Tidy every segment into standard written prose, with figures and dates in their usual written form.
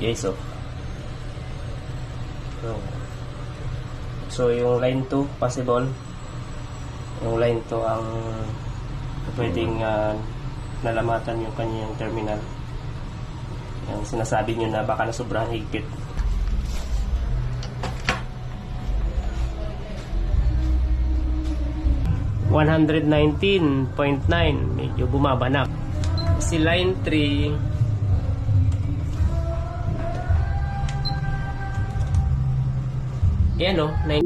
Yes, off. So yung line 2 possible. Yung line 2 ang pwedeng nalamatan yung kanyang terminal. Yung sinasabi nyo na baka nasobrahan higpit. $119.9, medyo bumaba na. Si line 3 yan o, 9.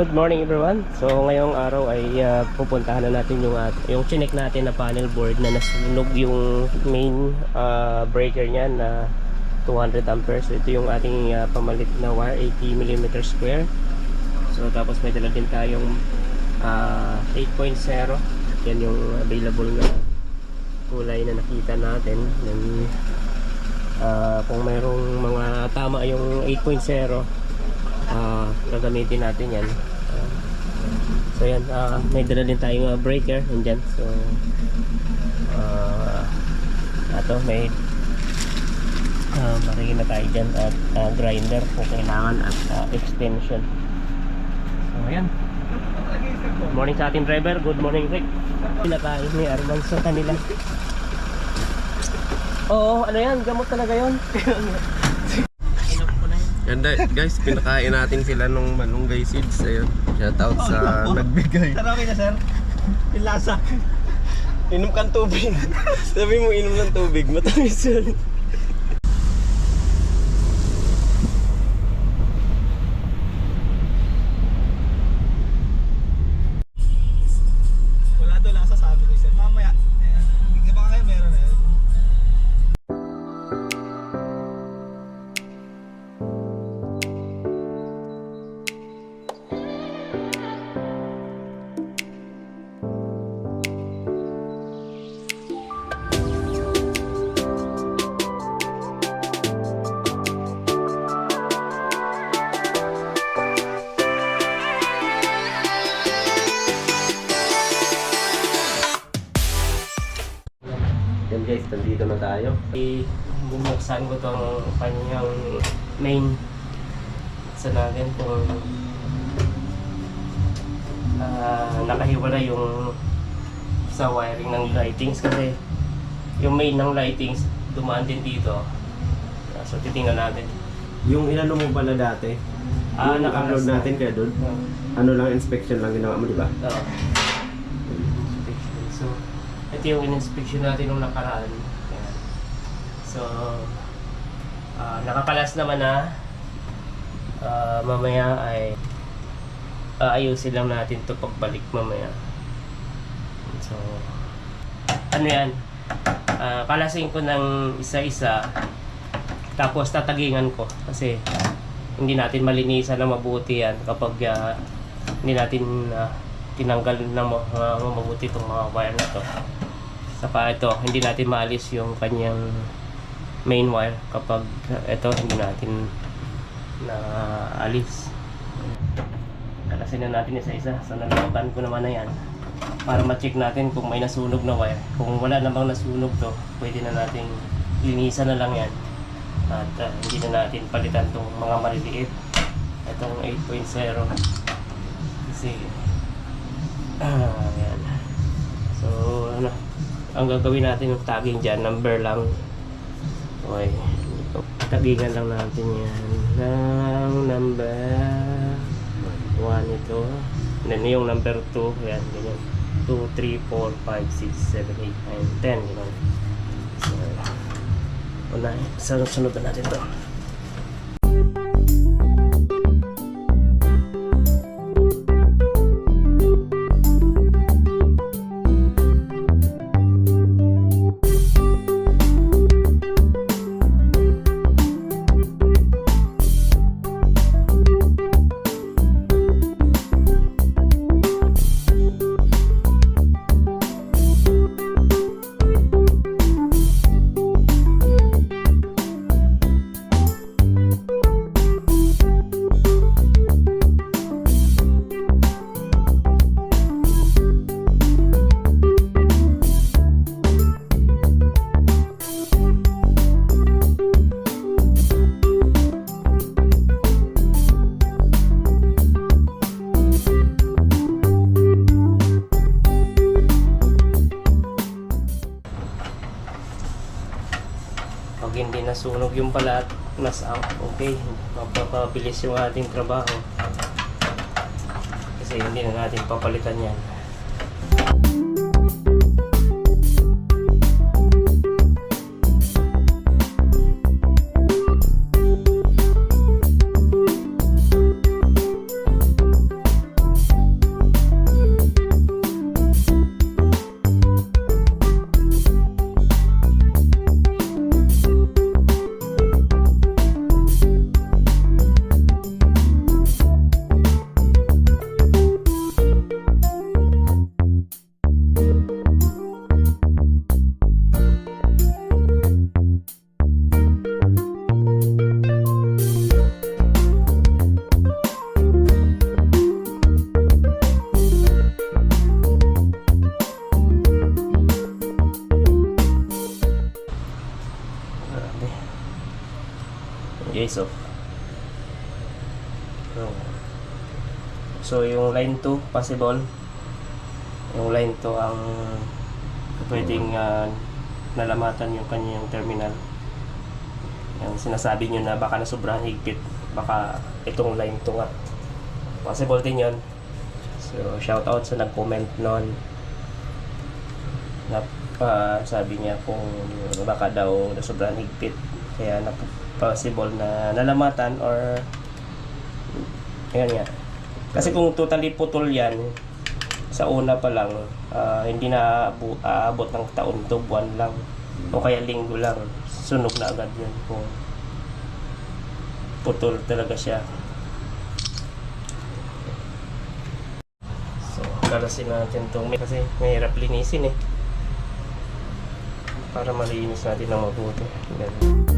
Good morning everyone. So ngayong araw ay pupuntahan na natin yung chinek natin na panel board na nasunog yung main breaker niya na 200 amperes. So ito yung ating pamalit na wire, 80mm square. So tapos may dala din tayong 8.0. Yan yung available na kulay na nakita natin. Then, kung mayroong mga tama yung 8.0, gagamitin natin yan. So yan, may dala din tayong breaker andyan. So ato may maringin na tayo dyan at grinder kung kailangan at extension. So ayan, good morning sa ating driver. Good morning Rick. Pinakain ni Arman sa kanila. Oo, ano yan, gamot talaga yun. Ganda guys, pinakain natin sila nung malunggay seeds. Ayun, shoutout sa nagbigay. Pero okay na sir, yung lasa. Inom kang tubig. Sabi mo inom ng tubig, matamis yan. Wala doon lasa sabi ko sir. Mamaya, baka ngayon meron na yun. Yan guys, nandito na tayo. Bumuksan ko tong kanyang main sa natin kung nakahiwala yung sa wiring ng lightings kasi yung main ng lightings dumaan din dito. So titingnan natin. Yung inano mo pala dati, yung upload natin kaya doon, ano lang, inspection lang ginawa mo, di ba? Oo. So ito yung in-inspection natin nung nakaraan. Ayan. So nakakalas naman na. Mamaya ay ayusin lang natin to pagbalik mamaya. So ano yan, kalasin ko ng isa-isa tapos tatagingan ko kasi hindi natin malinisan na mabuti yan kapag hindi natin tinanggal ng mabuti itong mga wire na to. Saka ito, hindi natin maalis yung kanyang main wire kapag ito hindi natin naalis. Kalasin na natin isa-isa. So nalaban ko naman na yan para ma-check natin kung may nasunog na wire. Kung wala namang nasunog to, pwede na natin linisan na lang yan at hindi na natin palitan itong mga maliliit, itong 8.0 kasi ayan. So ano, ang gagawin natin yung tagging dyan, number lang. Okay, tagingan lang natin yan ng number 1 ito, then yung number 2 yan, ganyan, 2, 3, 4, 5, 6, 7, 8, 9, 10 ganyan. So sunod na natin to. sunog yung pala at mas out. Okay, mapapabilis yung ating trabaho. Kasi hindi na natin papalitan yan. Okay, so yung line 2 possible, yung line 2 ang pwedeng nalamatan yung kanyang terminal. Yung sinasabi nyo na baka nasobrahan higpit, baka itong line 2 nga, possible din yun. So shout out sa nag-comment nun na sabi niya kung baka daw nasobrahan higpit, kaya possible na nalamatan or yan nga. Kasi kung totally putol yan sa una pa lang, hindi na aabot ng taon to, buwan lang o kaya linggo lang, sunog na agad yun kung putol talaga siya. So lalasin natin itong kasi mahirap linisin para malinis natin ng mabuti. Ganun.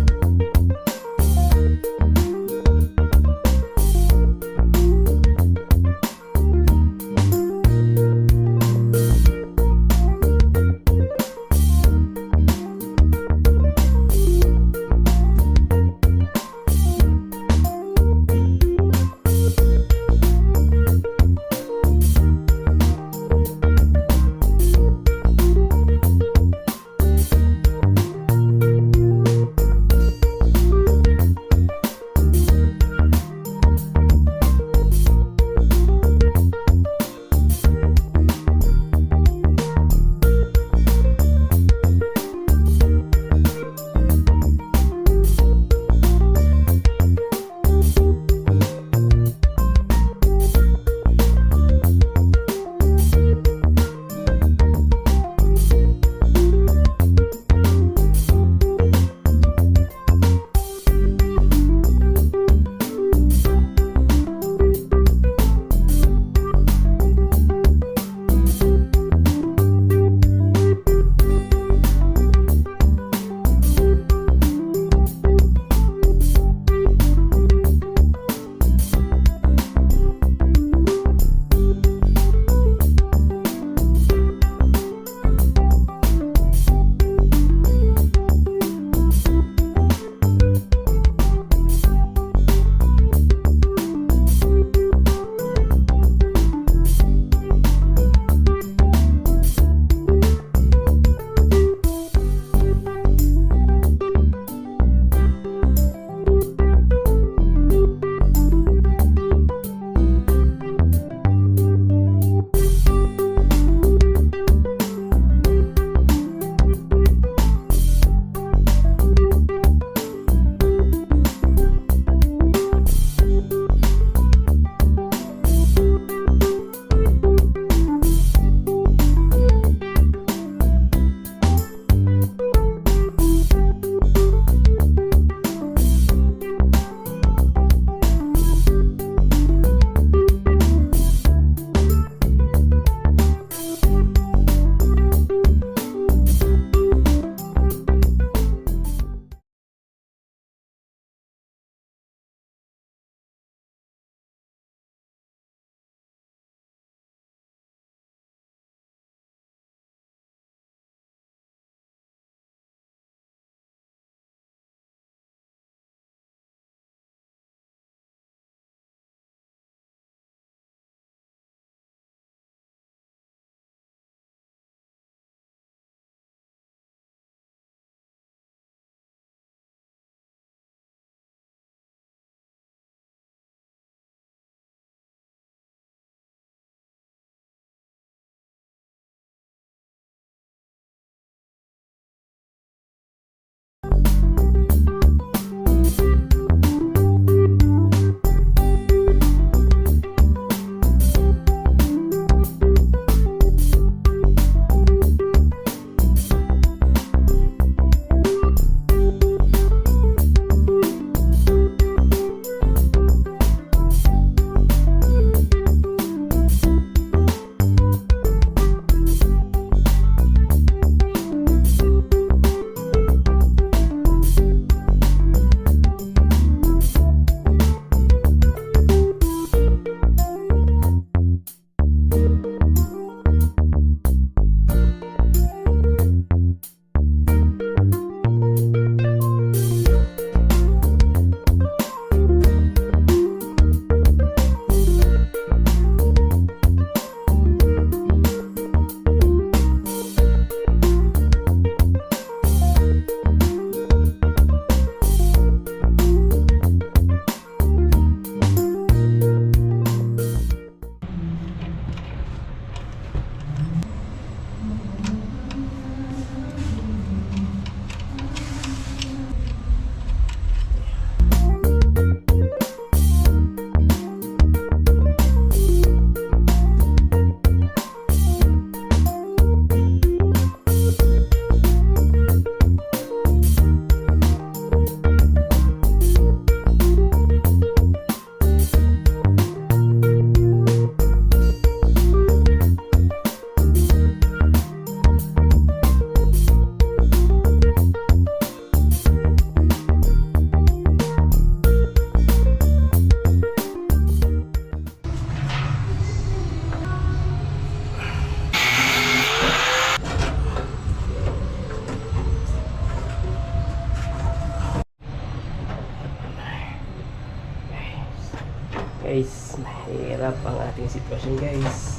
sitwasyon guys.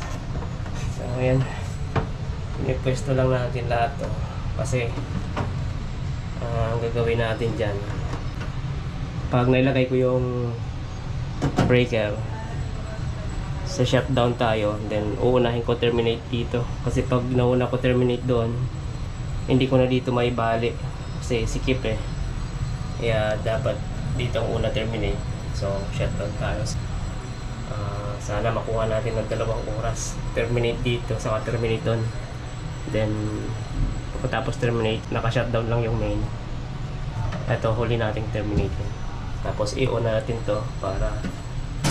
So ayan, pinipwesto lang natin lahat to kasi ang gagawin natin dyan, pag nailagay ko yung breaker sa shutdown tayo, then uunahin ko terminate dito kasi pag nauna ko terminate doon, hindi ko na dito may bali kasi sikip eh, kaya dapat dito ang una terminate. So shutdown tayo. Sana makuha natin ng 2 oras terminate dito saka terminate doon, then pagkatapos terminate naka-shutdown lang yung main. Ito huli nating terminate yun. Tapos i-on natin to para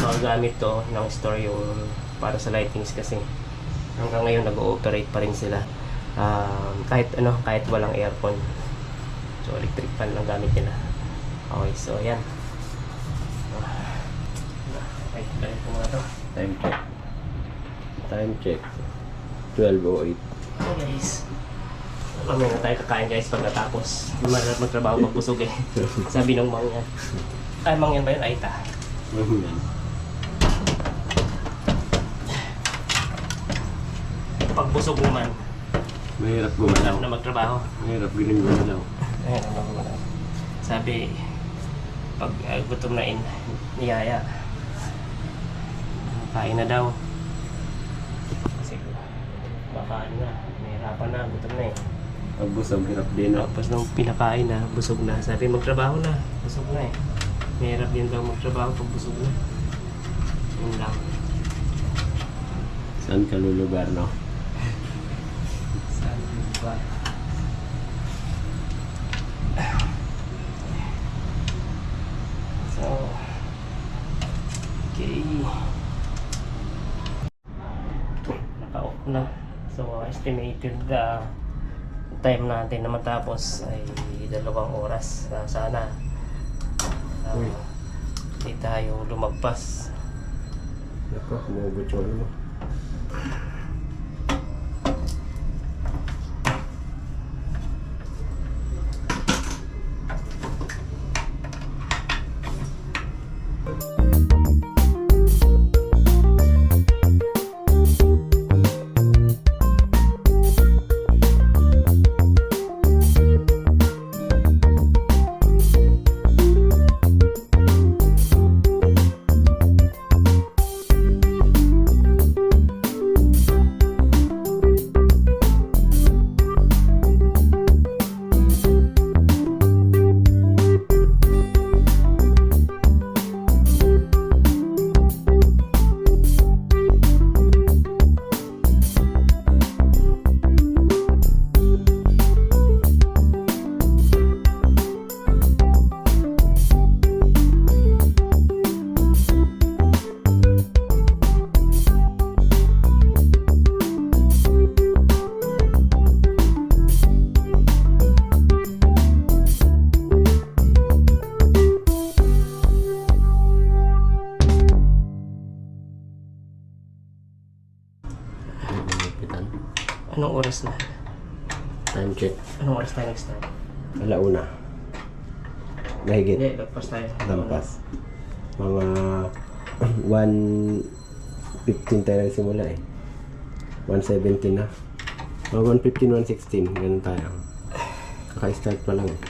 magagamit to ng store yung para sa lightings kasi hanggang ngayon nag-ooperate pa rin sila kahit walang aircon. So electric fan lang gamit nila. Okay, so ayan. Ay, balik ko muna to. Time check. Time check. 12:08. Okay guys, mamaya na tayo kakain guys pag natapos. Marap magtrabaho pag busog eh. Sabi ng mangyan. Ay, mangyan ba yun? Ay, ta. Pag busog naman, Mahirap hirap gumalaw. na magtrabaho. Mahirap ganun gumalaw. Ayun, ano. Sabi, pag gutom na niyaya, kain na daw. Kasi makain na, nahirapan na, gutom na eh. Pag busog, hirap din. Tapos nung pinakain na, busog na. Sabi, magtrabaho na, busog na eh. Mahirap din daw magtrabaho pag busog na. Yun lang. Saan ka lulugar, no? Saan ba? So, okay. Naka-off na. So, estimated time natin na matapos ay 2 oras. Sana hindi tayo lumagpas. Nako, kumubot yung ano mo. Anong oras na? Time check. Anong oras tayo next time? Alauna. Mahigit. Hindi, lagpas tayo. Lampas. Mga 1:15 tayo nagsimula eh. 1:17 na. Mga 1:15, 1:16. Ganun tayo. Kaka-start pa lang eh.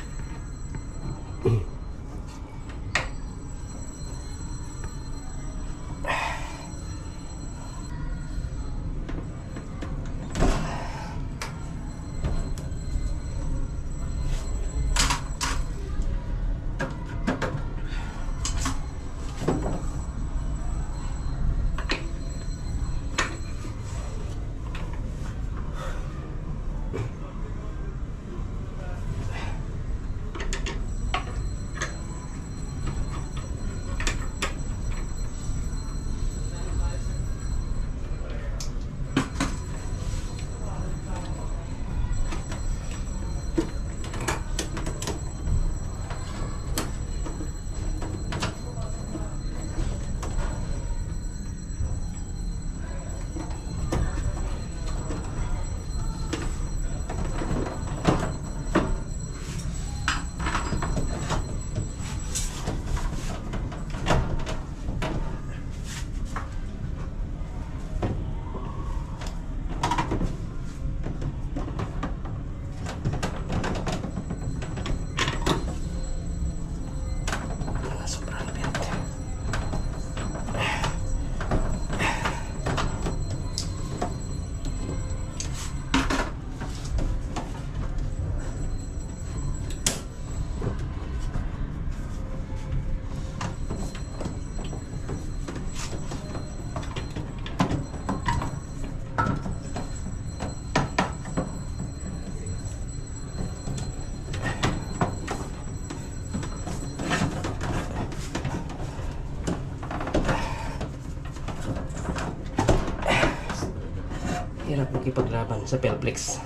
Hirap makipaglaban sa Pelplex.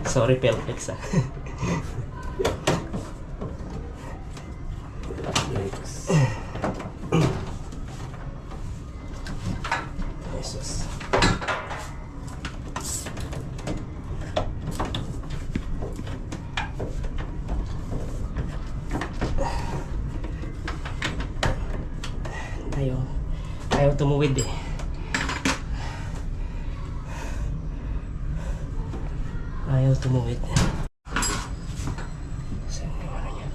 Sorry Pelplex ah. Next. Jesus. Ayaw tumuwid eh. Ayaw tumuwid. Saan yung ano niya?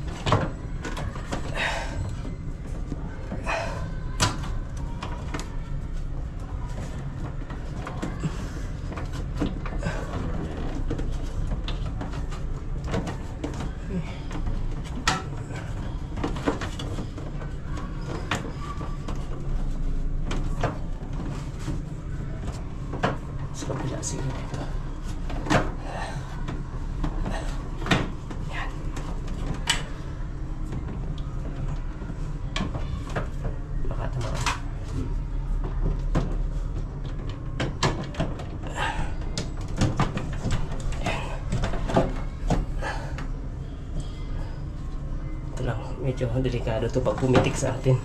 Sa kabila siguro ito. Yan. Baka tamaan. Ito lang, medyo delikado to pag pumitik sa atin.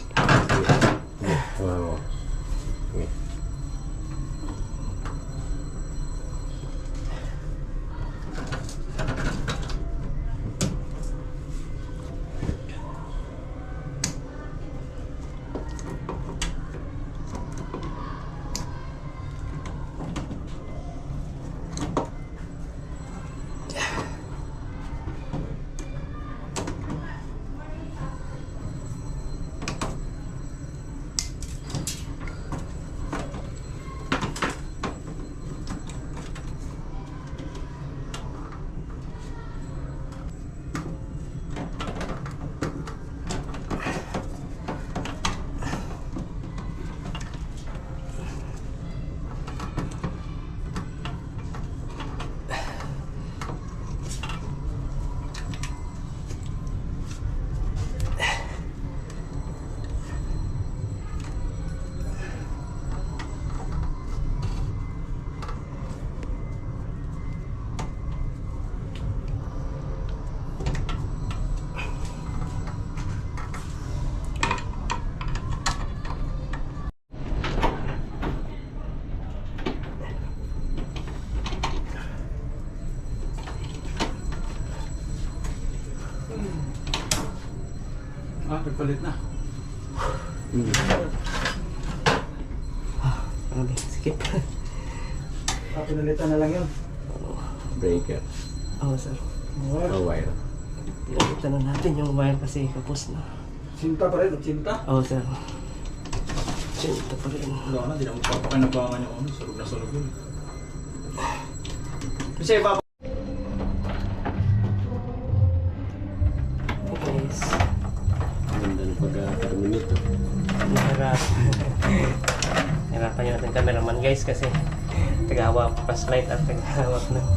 Wow. Okay. Nagpalit na. Grabe, skip. Pinalitan na lang yun. Breaker. Oo, sir. Oh, wire. Pinalitan na natin yung wire kasi kapos na. Sinta pa rin, sinta. Oo, sir. Sinta pa rin. Wala na, di na magpapakinabangan yung ano. Sulog na sulog yun. Kasi iba Guys, Ganda ng pag-terminate. nahirap. Hirapan yun natin cameraman guys kasi tagahawak flashlight at tagahawak ng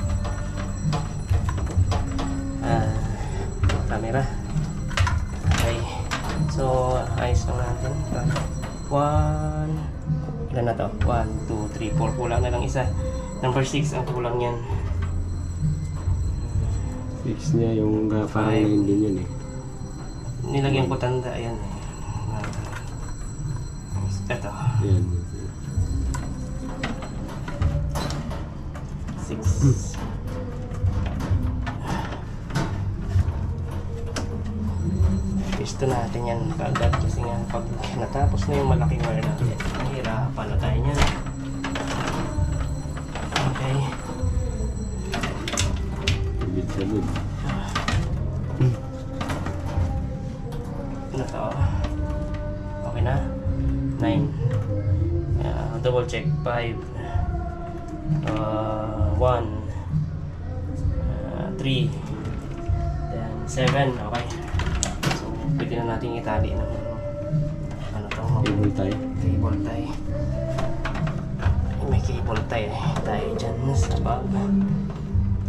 camera. Okay. So, ayos lang natin. Ilan na to? 1, 2, 3, 4. Kulang na lang isa. Number 6 ang kulang yan. Fix niya yung parang line din yun eh. Nilagyan ko tanda. Ayan eh. Ito. Yan. 6. Gusto natin yan kagad kasi nga pag natapos na yung malaking wire natin, mahirapan na tayo niyan. Okay. Bid sa bid. Ano to? Okay na? 9. Double check. 5. 1. 3. Then 7. Okay. So, pwede na natin itali ng ano to? Cable tie. Cable tie. May cable tie tayo dyan sa bag.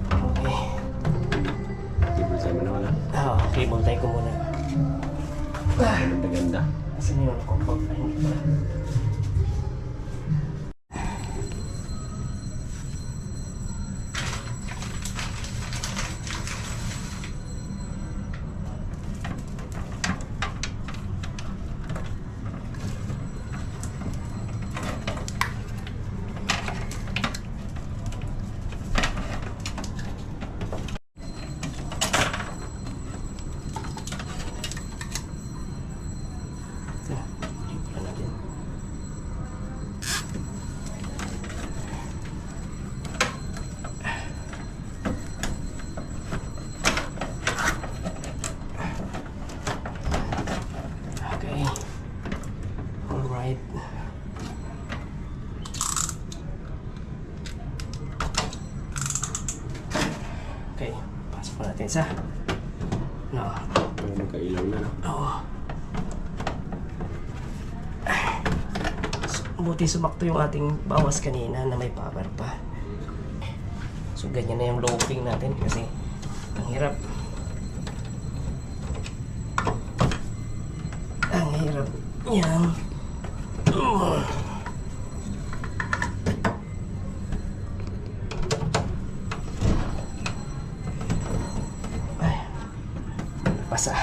Okay. Cable tie mo na wala. Cable tie ko muna. Ganda-ganda. Asan yung compact? Ay, hindi pala. natin sa no. Para magkailaw na, no? Oo. Buti sumakto yung ating bawas kanina na may power pa. So ganyan na yung looping natin kasi ang hirap. Ang hirap. Yan. Ay. Pasa.